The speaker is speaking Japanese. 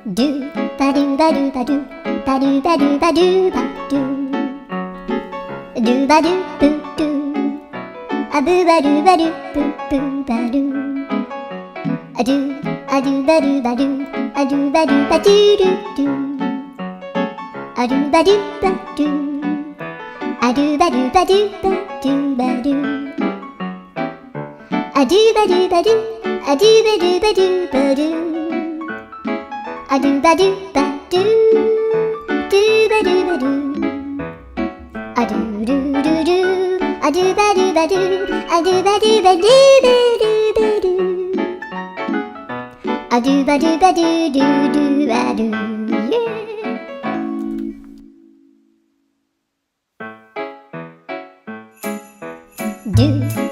ドゥバドゥバドゥバドゥバドゥバドゥバドゥバドゥドゥバドゥブドゥアブバドゥバドゥブブバドゥアドゥアドゥバドゥバドゥアドゥバドゥバドゥドゥドゥアドゥバドゥバドゥアドゥバドゥバドゥバドゥバドゥアドゥバドゥバドゥアドゥバドゥバドゥバドゥアドゥバドゥバドゥドゥバドゥバドゥアドゥルルルアドゥバドゥバドゥアドゥバドゥバドゥバドゥバドゥアドゥバドゥバドゥドゥドゥバドゥドゥ